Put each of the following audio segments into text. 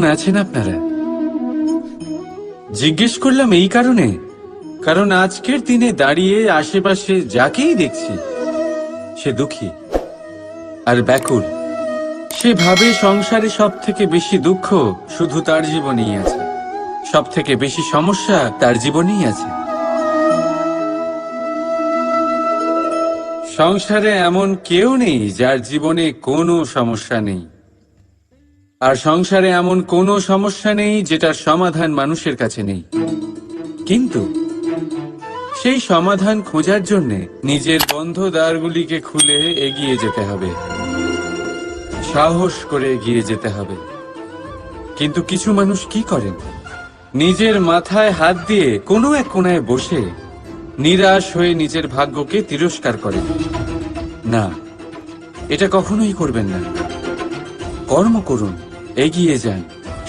কতক্ষণ আছেন আপনারা? জিজ্ঞেস করলাম এই কারণে, কারণ আজকের দিনে দাঁড়িয়ে আশেপাশে যাকেই দেখছি সে দুঃখী আর ব্যাকুল। সে ভাবে সংসারে সব থেকে বেশি দুঃখ শুধু তার জীবনেই আছে, সব থেকে বেশি সমস্যা তার জীবনেই আছে। সংসারে এমন কেউ নেই যার জীবনে কোনো সমস্যা নেই, আর সংসারে এমন কোনো সমস্যা নেই যেটার সমাধান মানুষের কাছে নেই। কিন্তু সেই সমাধান খোঁজার জন্য নিজের বন্ধ দ্বারগুলিকে খুলে এগিয়ে যেতে হবে, সাহস করে এগিয়ে যেতে হবে। কিন্তু কিছু মানুষ কি করেন, নিজের মাথায় হাত দিয়ে কোনো এক কোণায় বসে নিরাশ হয়ে নিজের ভাগ্যকে তিরস্কার করেন। না, এটা কখনোই করবেন না। কর্ম করুন, এগিয়ে যান,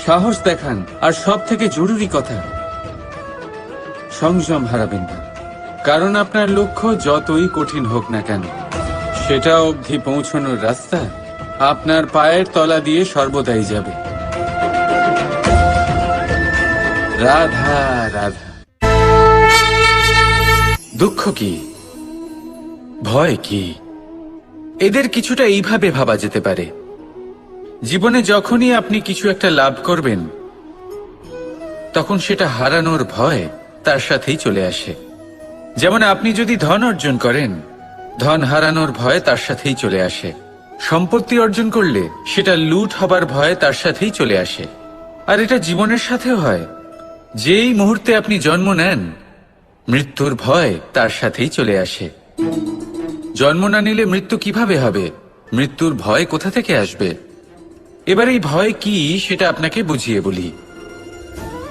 সাহস দেখান, আর সব থেকে জরুরি কথা, সংযম হারাবেন না। কারণ আপনার লক্ষ্য যতই কঠিন হোক না কেন, সেটা অবধি পৌঁছানোর রাস্তা আপনার পায়ের তলা দিয়ে সর্বদাই যাবে। রাধা রাধা। দুঃখ কি, ভয় কি, এদের কিছুটা এইভাবে ভাবা যেতে পারে। জীবনে যখনই আপনি কিছু একটা লাভ করবেন, তখন সেটা হারানোর ভয় তার সাথেই চলে আসে। যেমন আপনি যদি ধন অর্জন করেন, ধন হারানোর ভয় তার সাথেই চলে আসে। সম্পত্তি অর্জন করলে সেটা লুট হবার ভয় তার সাথেই চলে আসে। আর এটা জীবনের সাথেও হয়। যেই মুহূর্তে আপনি জন্ম নেন, মৃত্যুর ভয় তার সাথেই চলে আসে। জন্ম না নিলে মৃত্যু কিভাবে হবে? মৃত্যুর ভয় কোথা থেকে আসবে? এবার এই ভয় কি সেটা আপনাকে বুঝিয়ে বলি।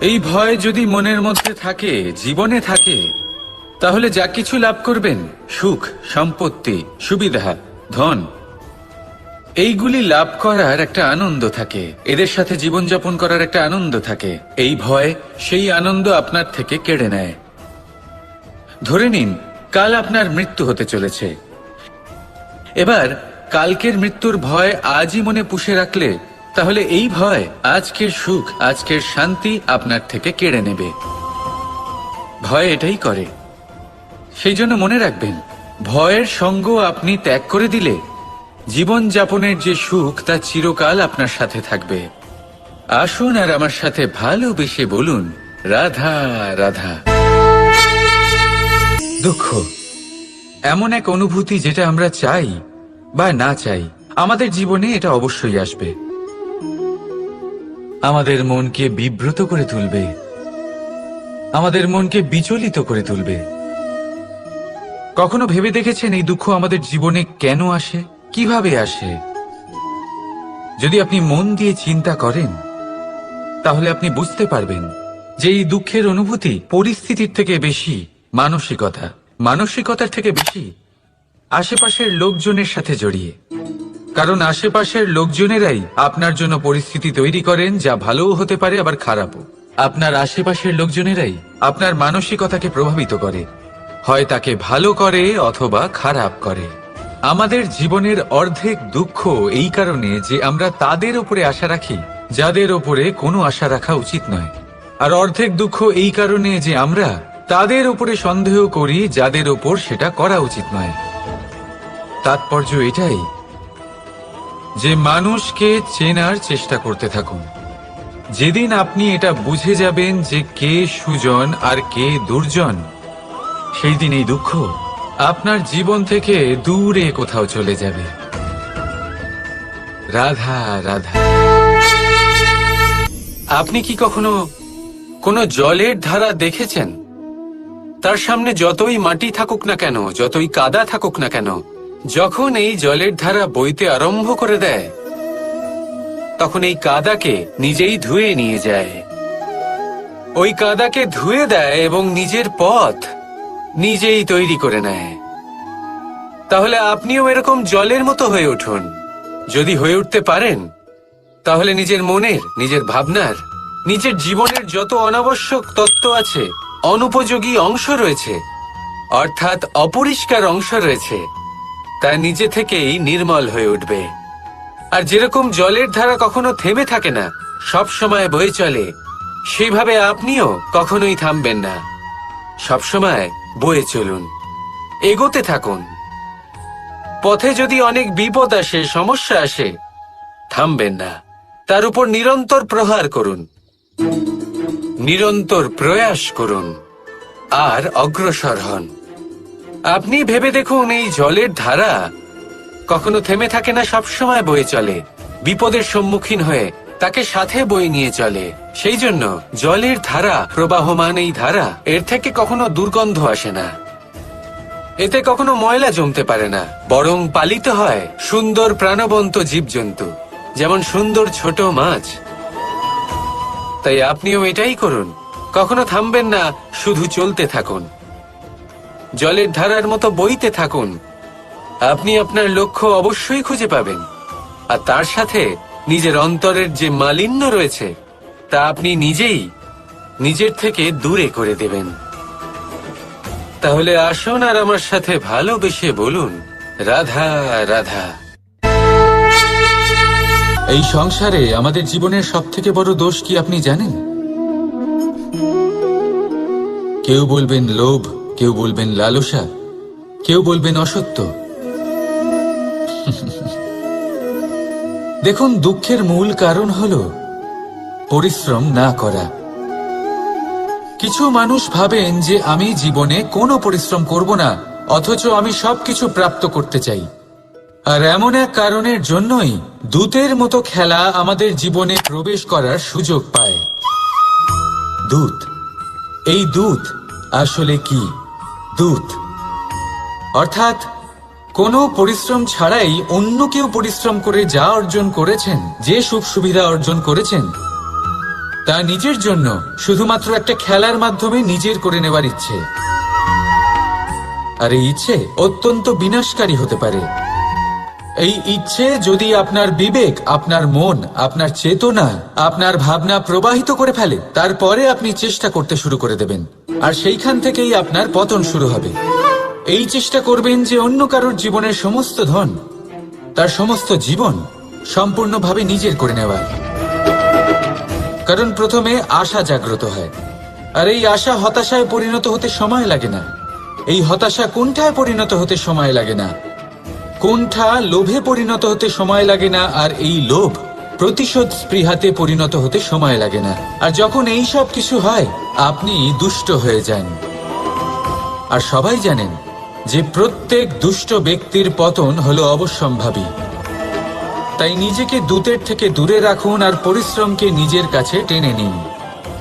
এই ভয় যদি মনের মধ্যে থাকে, জীবনে থাকে, তাহলে যা কিছু লাভ করবেন, সুখ, সম্পত্তি, সুবিধা, ধন, এইগুলি লাভ করার একটা আনন্দ থাকে, এদের সাথে জীবনযাপন করার একটা আনন্দ থাকে। এই ভয় সেই আনন্দ আপনার থেকে কেড়ে নেয়। ধরে নিন কাল আপনার মৃত্যু হতে চলেছে। এবার কালকের মৃত্যুর ভয় আজই মনে পুষে রাখলে, তাহলে এই ভয় আজকের সুখ, আজকের শান্তি আপনার থেকে কেড়ে নেবে। ভয় এটাই করে। সেই জন্য মনে রাখবেন, ভয়ের সঙ্গ আপনি ত্যাগ করে দিলে জীবন যাপনের যে সুখ তা চিরকাল আপনার সাথে থাকবে। আসুন আর আমার সাথে ভালোবেসে বলুন, রাধা রাধা। দুঃখ এমন এক অনুভূতি যেটা আমরা চাই বা না চাই, আমাদের জীবনে এটা অবশ্যই আসবে। আমাদের মনকে বিব্রত করে তুলবে, আমাদের মনকে বিচলিত করে তুলবে। কখনো ভেবে দেখেছেন এই দুঃখ আমাদের জীবনে কেন আসে, কিভাবে আসে? যদি আপনি মন দিয়ে চিন্তা করেন, তাহলে আপনি বুঝতে পারবেন যে এই দুঃখের অনুভূতি পরিস্থিতির থেকে বেশি মানসিকতার থেকে বেশি আশেপাশের লোকজনের সাথে জড়িয়ে। কারণ আশেপাশের লোকজনেরাই আপনার জন্য পরিস্থিতি তৈরি করেন, যা ভালোও হতে পারে আবার খারাপও। আপনার আশেপাশের লোকজনেরাই আপনার মানসিকতাকে প্রভাবিত করে, হয় তাকে ভালো করে অথবা খারাপ করে। আমাদের জীবনের অর্ধেক দুঃখ এই কারণে যে আমরা তাদের উপরে আশা রাখি যাদের উপরে কোনো আশা রাখা উচিত নয়, আর অর্ধেক দুঃখ এই কারণে যে আমরা তাদের উপরে সন্দেহ করি যাদের উপর সেটা করা উচিত নয়। তাৎপর্য এটাই যে মানুষকে চেনার চেষ্টা করতে থাকুন। যেদিন আপনি এটা বুঝে যাবেন যে কে সুজন আর কে দুর্জন, সেই দিন এই দুঃখ আপনার জীবন থেকে দূরে কোথাও চলে যাবে। রাধা রাধা। আপনি কি কখনো কোনো জলের ধারা দেখেছেন? তার সামনে যতই মাটি থাকুক না কেন, যতই কাদা থাকুক না কেন, যখন এই জলের ধারা বইতে আরম্ভ করে দেয়, তখন এই কাদাকে নিজেই ধুয়ে নিয়ে যায়। ওই কাদাকে ধুয়ে দেয় এবং নিজের পথ নিজেই তৈরি করে নেয়। তাহলে আপনিও এরকম জলের মতো হয়ে উঠুন। যদি হয়ে উঠতে পারেন, তাহলে নিজের মনের, নিজের ভাবনার, নিজের জীবনের যত অনাবশ্যক তত্ত্ব আছে, অনুপযোগী অংশ রয়েছে, অর্থাৎ অপরিষ্কার অংশ রয়েছে, তা নিজে থেকেই নির্মল হয়ে উঠবে। আর যেরকম জলের ধারা কখনো থেমে থাকে না, সব সময় বয়ে চলে, সেইভাবে আপনিও কখনোই থামবেন না। সব সময় বয়ে চলুন, এগোতে থাকুন। পথে যদি অনেক বিপদ আসে, সমস্যা আসে, থামবেন না, তার উপর নিরন্তর প্রহার করুন, নিরন্তর প্রয়াস করুন আর অগ্রসর হন। আপনি ভেবে দেখুন, এই জলের ধারা কখনো থেমে থাকে না, সবসময় বয়ে চলে। বিপদের সম্মুখীন হয়ে তাকে সাথে বয়ে নিয়ে চলে। সেই জন্য জলের ধারা, প্রবাহমান এই ধারা, এর থেকে কখনো দুর্গন্ধ আসে না, এতে কখনো ময়লা জমতে পারে না, বরং পালিত হয় সুন্দর প্রাণবন্ত জীবজন্তু, যেমন সুন্দর ছোট মাছ। তাই আপনিও এটাই করুন, কখনো থামবেন না, শুধু চলতে থাকুন, জলের ধারার মতো বইতে থাকুন। আপনি আপনার লক্ষ্য অবশ্যই খুঁজে পাবেন, আর তার সাথে নিজের অন্তরের যে মালিন্য রয়েছে তা আপনি নিজেই নিজের থেকে দূরে করে দেবেন। তাহলে আসুন আর আমার সাথে ভালোবেসে বলুন, রাধা রাধা। এই সংসারে আমাদের জীবনের সবথেকে বড় দোষ কি আপনি জানেন? কেউ বলবেন লোভ, কেউ বলবেন লালসা, কেউ বলবেন অসত্য। দেখুন, দুঃখের মূল কারণ হলো পরিশ্রম না করা। কিছু মানুষ ভাবেন যে আমি জীবনে কোনো পরিশ্রম করব না, অথচ আমি সবকিছু প্রাপ্ত করতে চাই। আর এমন এক কারণের জন্যই দূতের মতো খেলা আমাদের জীবনে প্রবেশ করার সুযোগ পায়। দূত, এই দূত আসলে কি? দূত অর্থাৎ কোনো পরিশ্রম ছাড়াই অন্য কেউ পরিশ্রম করে যা অর্জন করেছেন, যে সুখ সুবিধা অর্জন করেছেন, তা নিজের জন্য শুধুমাত্র একটা খেলার মাধ্যমে নিজের করে নেওয়ার ইচ্ছে। আর এই ইচ্ছে অত্যন্ত বিনাশকারী হতে পারে। এই ইচ্ছে যদি আপনার বিবেক, আপনার মন, আপনার চেতনা, আপনার ভাবনা প্রবাহিত করে ফেলে, তারপরে আপনি চেষ্টা করতে শুরু করে দেবেন, আর সেইখান থেকেই আপনার পতন শুরু হবে। এই চেষ্টা করবেন যে অন্য কারোর জীবনের সমস্ত ধন, তার সমস্ত জীবন সম্পূর্ণভাবে নিজের করে নেওয়ার। কারণ প্রথমে আশা জাগ্রত হয়, আর এই আশা হতাশায় পরিণত হতে সময় লাগে না। এই হতাশা কুণ্ঠায় পরিণত হতে সময় লাগে না, কুণ্ঠা লোভে পরিণত হতে সময় লাগে না, আর এই লোভ প্রতিশোধ স্পৃহাতে পরিণত হতে সময় লাগে না। আর যখন এই সব কিছু হয়, আপনি দুষ্ট হয়ে যান। আর সবাই জানেন যে প্রত্যেক দুষ্ট ব্যক্তির পতন হলো অবশ্যম্ভাবী। তাই নিজেকে দূতের থেকে দূরে রাখুন আর পরিশ্রমকে নিজের কাছে টেনে নিন।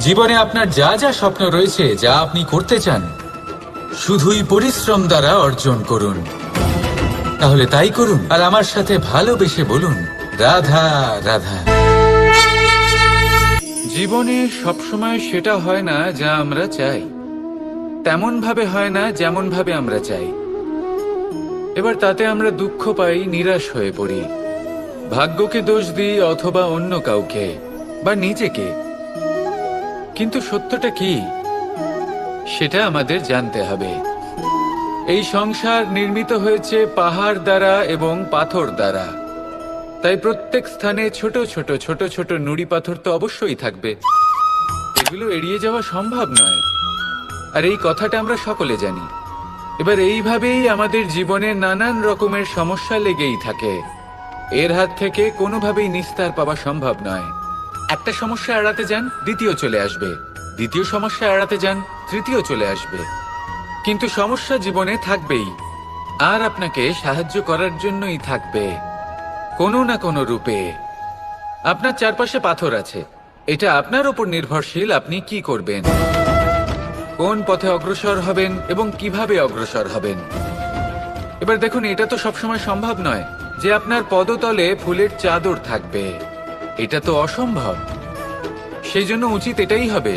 জীবনে আপনার যা যা স্বপ্ন রয়েছে, যা আপনি করতে চান, শুধুই পরিশ্রম দ্বারা অর্জন করুন। তাহলে তাই করুন, আর আমার সাথে ভালোবেসে বলুন, রাধা রাধা। জীবনে সবসময় সেটা হয় না যা আমরা চাই, তেমন ভাবে হয় না যেমন ভাবে আমরা চাই। এবার তাতে আমরা দুঃখ পাই, নিরাশ হয়ে পড়ি, ভাগ্যকে দোষ দিই অথবা অন্য কাউকে বা নিজেকে। কিন্তু সত্যটা কি, সেটা আমাদের জানতে হবে। এই সংসার নির্মিত হয়েছে পাহাড় দ্বারা এবং পাথর দ্বারা, তাই প্রত্যেক স্থানে ছোট ছোট ছোট ছোট নুড়ি পাথর তো অবশ্যই থাকবে। এগুলো এড়িয়ে যাওয়া সম্ভব নয়, আর এই কথাটা আমরা সকলে জানি। এবার এইভাবেই আমাদের জীবনে নানান রকমের সমস্যা লেগেই থাকে। এর হাত থেকে কোনোভাবেই নিস্তার পাওয়া সম্ভব নয়। একটা সমস্যা এড়াতে যান, দ্বিতীয় চলে আসবে, দ্বিতীয় সমস্যা এড়াতে যান, তৃতীয় চলে আসবে। কিন্তু সমস্যা জীবনে থাকবেই, আর আপনাকে সাহায্য করার জন্যই থাকবে কোনো না কোনো রূপে। আপনার চারপাশে পাথর আছে, এটা আপনার উপর নির্ভরশীল আপনি কি করবেন, কোন পথে অগ্রসর হবেন এবং কিভাবে অগ্রসর হবেন। এবার দেখুন, এটা তো সবসময় সম্ভব নয় যে আপনার পদতলে ফুলের চাদর থাকবে, এটা তো অসম্ভব। সেই জন্য উচিত এটাই হবে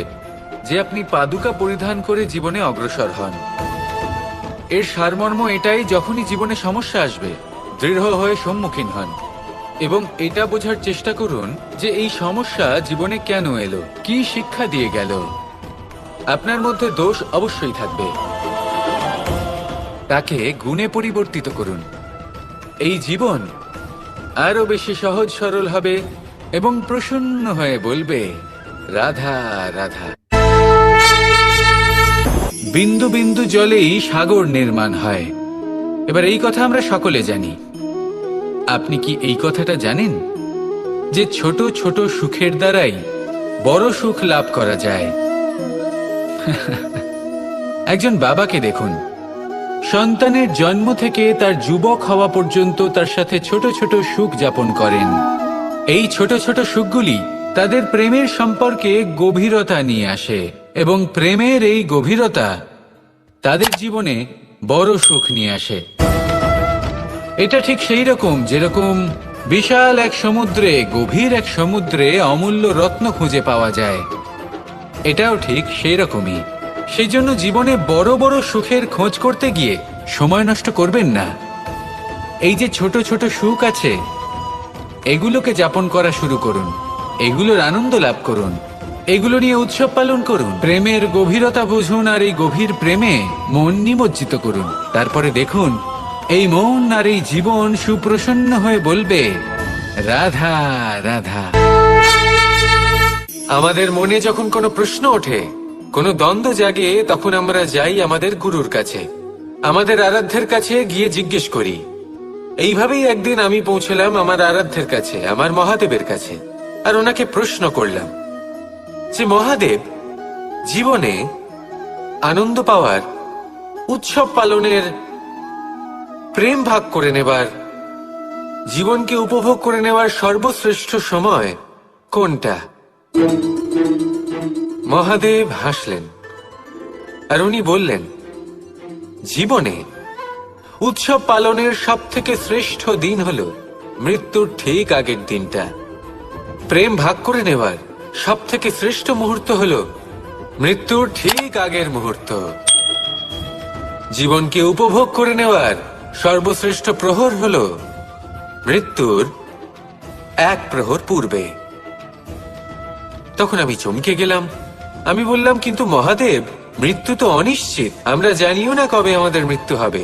যে আপনি পাদুকা পরিধান করে জীবনে অগ্রসর হন। এর সারমর্ম এটাই, যখনই জীবনে সমস্যা আসবে দৃঢ় হয়ে সম্মুখীন হন এবং এটা বোঝার চেষ্টা করুন যে এই সমস্যা জীবনে কেন এলো, কি শিক্ষা দিয়ে গেল। আপনার মধ্যে দোষ অবশ্যই থাকবে, তাকে গুণে পরিবর্তিত করুন। এই জীবন আরো বেশি সহজ সরল হবে, এবং প্রসন্ন হয়ে বলবে, রাধা রাধা। বিন্দু বিন্দু জলেই সাগর নির্মাণ হয়। এবার এই কথা আমরা সকলে জানি। আপনি কি এই কথাটা জানেন যে ছোট ছোট সুখের দ্বারাই বড় সুখ লাভ করা যায়? একজন বাবাকে দেখুন, সন্তানের জন্ম থেকে তার যুবক হওয়া পর্যন্ত তার সাথে ছোট ছোট সুখ যাপন করেন। এই ছোট ছোট সুখগুলি তাদের প্রেমের সম্পর্কে গভীরতা নিয়ে আসে এবং প্রেমের এই গভীরতা তাদের জীবনে বড় সুখ নিয়ে আসে। এটা ঠিক সেই রকম যেরকম বিশাল এক সমুদ্রে, গভীর এক সমুদ্রে অমূল্য রত্ন খুঁজে পাওয়া যায়। এটাও ঠিক সেই রকমই। সেই জন্য জীবনে বড় বড় সুখের খোঁজ করতে গিয়ে সময় নষ্ট করবেন না। এই যে ছোট ছোট সুখ আছে, এগুলোকে যাপন করা শুরু করুন, এগুলোর আনন্দ লাভ করুন, এগুলো নিয়ে উৎসব পালন করুন, প্রেমের গভীরতা বুঝুন আর এই গভীর প্রেমে মন নিমজ্জিত করুন। তারপরে দেখুন এই মন আর এই জীবন সুপ্রসন্ন হয়ে বলবে, রাধা রাধা। আমাদের মনে যখন কোনো প্রশ্ন ওঠে, কোনো দ্বন্দ্ব জাগে, তখন আমরা যাই আমাদের গুরুর কাছে, আমাদের আরাধ্যের কাছে গিয়ে জিজ্ঞেস করি। এইভাবেই একদিন আমি পৌঁছলাম আমার আরাধ্যের কাছে, আমার মহাদেবের কাছে, আর ওনাকে প্রশ্ন করলাম যে মহাদেব, জীবনে আনন্দ পাওয়ার, উৎসব পালনের, প্রেম ভাগ করে নেবার, জীবনকে উপভোগ করে নেওয়ার সর্বশ্রেষ্ঠ সময় কোনটা? মহাদেব হাসলেন আর উনি বললেন, জীবনে উৎসব পালনের সব থেকে শ্রেষ্ঠ দিন হলো মৃত্যুর ঠিক আগের দিনটা। প্রেম ভাগ করে নেওয়ার সব থেকে শ্রেষ্ঠ মুহূর্ত হলো মৃত্যুর ঠিক আগের মুহূর্ত। জীবনকে উপভোগ করে নেওয়ার সর্বশ্রেষ্ঠ প্রহর হলো মৃত্যুর এক প্রহর পূর্বে। তখন আমি চমকে গেলাম। আমি বললাম, কিন্তু মহাদেব, মৃত্যু তো অনিশ্চিত, আমরা জানিও না কবে আমাদের মৃত্যু হবে।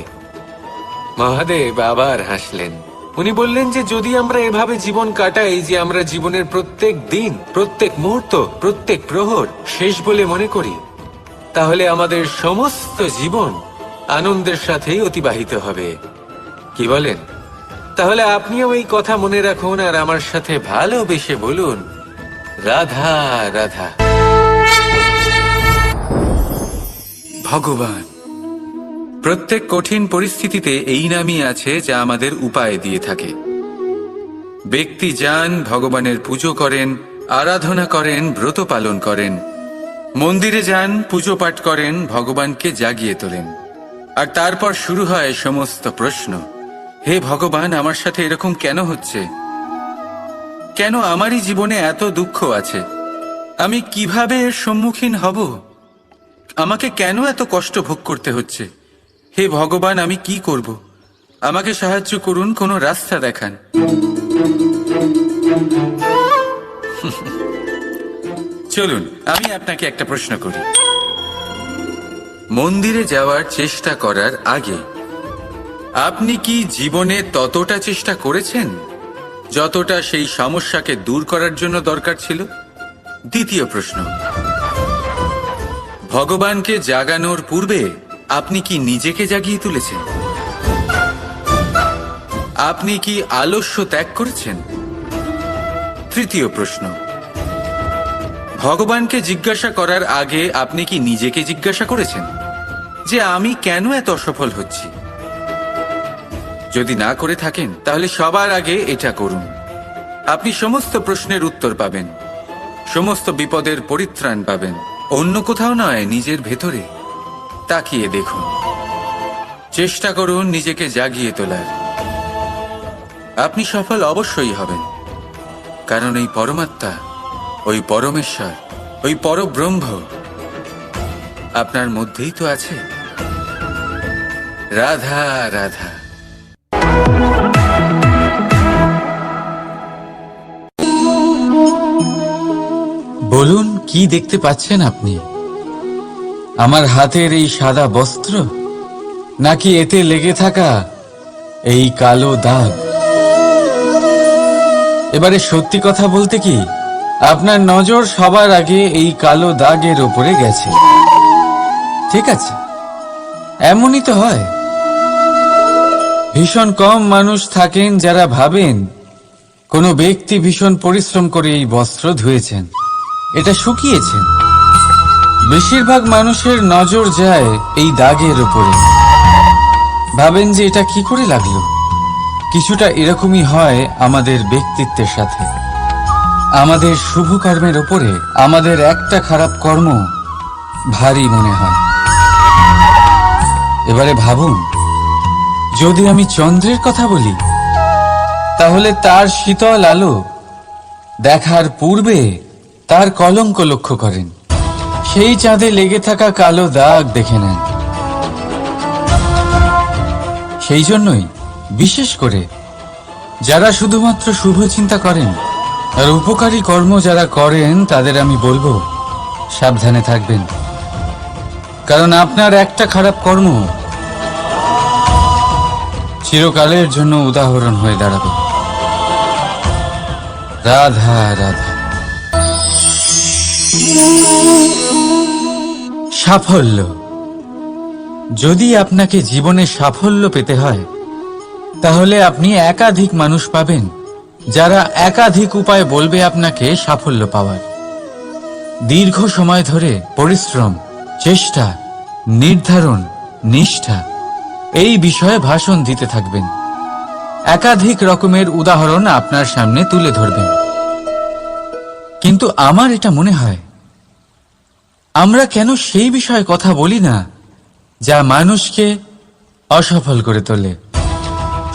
মহাদেব আবার হাসলেন। উনি বললেন যে যদি আমরা এভাবে জীবন কাটাই যে আমরা জীবনের প্রত্যেক দিন, প্রত্যেক মুহূর্ত, প্রত্যেক প্রহর শেষ বলে মনে করি, তাহলে আমাদের সমস্ত জীবন আনন্দের সাথেই অতিবাহিত হবে। কি বলেন? তাহলে আপনিও এই কথা মনে রাখুন আর আমার সাথে ভালোবেসে বলুন, রাধা রাধা। ভগবান প্রত্যেক কঠিন পরিস্থিতিতে এই নামই আছে যা আমাদের উপায় দিয়ে থাকে। ব্যক্তি যান, ভগবানের পুজো করেন, আরাধনা করেন, ব্রত পালন করেন, মন্দিরে যান, পুজো পাঠ করেন, ভগবানকে জাগিয়ে তোলেন, আর তারপর শুরু হয় সমস্ত প্রশ্ন। হে ভগবান, আমার সাথে এরকম কেন হচ্ছে? কেন আমারই জীবনে এত দুঃখ আছে? আমি কিভাবে এর সম্মুখীন হব? আমাকে কেন এত কষ্ট ভোগ করতে হচ্ছে? হে ভগবান, আমি কি করব? আমাকে সাহায্য করুন, কোনো রাস্তা দেখান। চলুন আমি আপনাকে একটা প্রশ্ন করি। মন্দিরে যাওয়ার চেষ্টা করার আগে আপনি কি জীবনে ততটা চেষ্টা করেছেন যতটা সেই সমস্যাকে দূর করার জন্য দরকার ছিল? দ্বিতীয় প্রশ্ন, ভগবানকে জাগানোর পূর্বে আপনি কি নিজেকে জাগিয়ে তুলেছেন? আপনি কি আলস্য ত্যাগ করেছেন? তৃতীয় প্রশ্ন, ভগবানকে জিজ্ঞাসা করার আগে আপনি কি নিজেকে জিজ্ঞাসা করেছেন যে আমি কেন এত অসফল হচ্ছি? যদি না করে থাকেন তাহলে সবার আগে এটা করুন। আপনি সমস্ত প্রশ্নের উত্তর পাবেন, সমস্ত বিপদের পরিত্রাণ পাবেন। অন্য কোথাও নয়, নিজের ভেতরে তাকিয়ে দেখুন। চেষ্টা করুন নিজেকে জাগিয়ে তোলার। আপনি সফল অবশ্যই হবেন, কারণ এই পরমাত্মা, ওই পরমেশ্বর, ওই পরব্রহ্ম আপনার মধ্যেই তো আছে। রাধা রাধা। বলুন, কি দেখতে পাচ্ছেন আপনি? আমার হাতের এই সাদা বস্ত্র, নাকি এতে লেগে থাকা এই কালো দাগ? এবারে সত্যি কথা বলতে কি, আপনার নজর সবার আগে এই কালো দাগের ওপরে গেছে। ঠিক আছে, এমনই তো হয়। ভীষণ কম মানুষ থাকেন যারা ভাবেন কোনো ব্যক্তি ভীষণ পরিশ্রম করে এই বস্ত্র ধুয়েছেন, এটা শুকিয়েছেন। বেশিরভাগ মানুষের নজর যায় এই দাগের উপরে, ভাবেন যে এটা কি করে লাগলো। কিছুটা এরকমই হয় আমাদের ব্যক্তিত্বের সাথে। আমাদের শুভ কর্মের উপরে আমাদের একটা খারাপ কর্ম ভারী মনে হয়। এবারে ভাবুন, যদি আমি চন্দ্রের কথা বলি, তাহলে তার শীতল আলো দেখার পূর্বে তার কলঙ্ক লক্ষ্য করেন, সেই চাঁদে লেগে থাকা কালো দাগ দেখে নেন। সেই জন্যই বিশেষ করে যারা শুধুমাত্র শুভ চিন্তা করেন আর উপকারী কর্ম যারা করেন, তাদের আমি বলবো সাবধানে থাকবেন। কারণ আপনার একটা খারাপ কর্ম চিরকালের জন্য উদাহরণ হয়ে দাঁড়াবে। রাধা রাধা। সাফল্য। যদি আপনাকে জীবনে সাফল্য পেতে হয়, তাহলে আপনি একাধিক মানুষ পাবেন যারা একাধিক উপায় বলবে আপনাকে সাফল্য পাওয়ার। দীর্ঘ সময় ধরে পরিশ্রম, চেষ্টা, নির্ধারণ, নিষ্ঠা এই বিষয়ে ভাষণ দিতে থাকবেন। একাধিক রকমের উদাহরণ আপনার সামনে তুলে ধরবেন। কিন্তু আমার এটা মনে হয়, আমরা কেন সেই বিষয়ে কথা বলি না যা মানুষকে অসফল করে তোলে।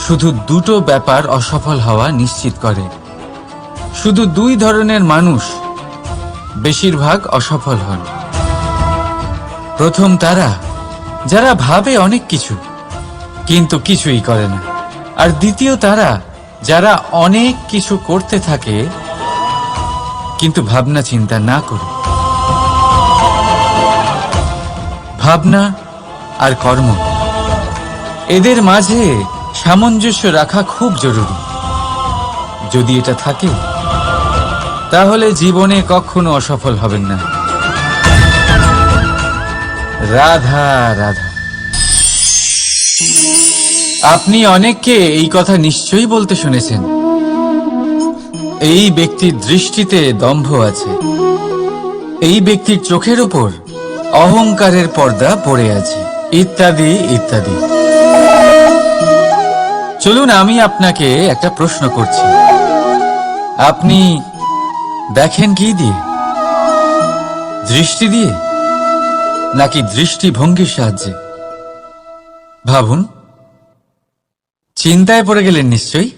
শুধু দুটো ব্যাপার অসফল হওয়া নিশ্চিত করে। শুধু দুই ধরনের মানুষ বেশিরভাগ অসফল হন। প্রথম তারা যারা ভাবে অনেক কিছু কিন্তু কিছুই করে না, আর দ্বিতীয় তারা যারা অনেক কিছু করতে থাকে কিন্তু ভাবনা চিন্তা না করে। ভাবনা আর কর্ম, এদের মাঝে সামঞ্জস্য রাখা খুব জরুরি। যদি এটা থাকে, তাহলে জীবনে কখনো অসফল হবেন না। রাধা রাধা। আপনি অনেককে এই কথা নিশ্চয়ই বলতে শুনেছেন, এই ব্যক্তির দৃষ্টিতে দম্ভ আছে, এই ব্যক্তির চোখের উপর অহংকারের পর্দা পড়ে আছে, ইত্যাদি ইত্যাদি। চলুন আমি আপনাকে একটা প্রশ্ন করছি, আপনি দেখেন কি দিয়ে? দৃষ্টি দিয়ে নাকি দৃষ্টিভঙ্গির সাহায্যে? ভাবুন। চিন্তায় পড়ে গেলেন নিশ্চয়ই।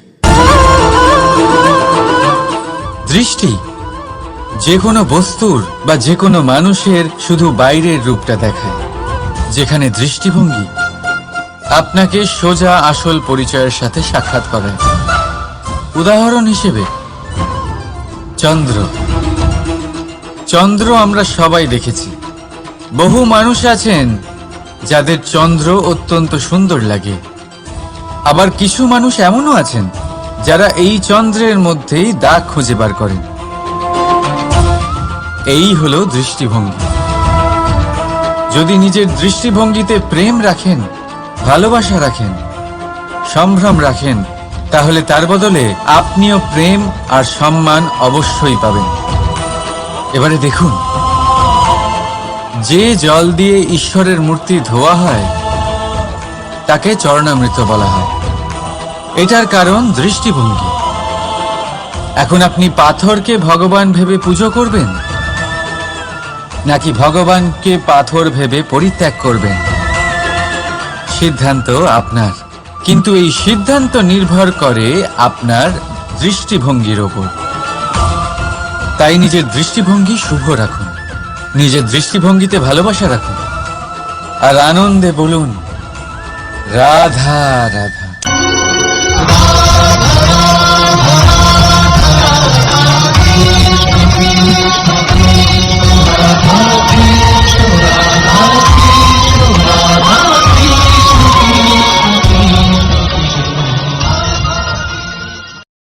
দৃষ্টি যে কোনো বস্তুর বা যে কোনো মানুষের শুধু বাইরের রূপটা দেখায়, যেখানে দৃষ্টিভঙ্গি আপনাকে সোজা আসল পরিচয়ের সাথে সাক্ষাৎ করায়। উদাহরণ হিসেবে চন্দ্র। চন্দ্র আমরা সবাই দেখেছি। বহু মানুষ আছেন যাদের চন্দ্র অত্যন্ত সুন্দর লাগে, আবার কিছু মানুষ এমনও আছেন যারা এই চন্দ্রের মধ্যেই দাগ খুঁজে বার করেন। এই হলো দৃষ্টিভঙ্গি। যদি নিজের দৃষ্টিভঙ্গিতে প্রেম রাখেন, ভালোবাসা রাখেন, সম্ভ্রম রাখেন, তাহলে তার বদলে আপনিও প্রেম আর সম্মান অবশ্যই পাবেন। এবারে দেখুন, যে জল দিয়ে ঈশ্বরের মূর্তি ধোয়া হয় তাকে চরণামৃত বলা হয়। এটার কারণ দৃষ্টিভঙ্গি। এখন আপনি পাথরকে ভগবান ভেবে পুজো করবেন নাকি ভগবানকে পাথর ভেবে পরিত্যাগ করবেন? সিদ্ধান্ত আপনার, কিন্তু এই সিদ্ধান্ত নির্ভর করে আপনার দৃষ্টিভঙ্গির ওপর। তাই নিজের দৃষ্টিভঙ্গি শুভ রাখুন, নিজের দৃষ্টিভঙ্গিতে ভালোবাসা রাখুন, আর আনন্দে বলুন রাধা রাধা। Radha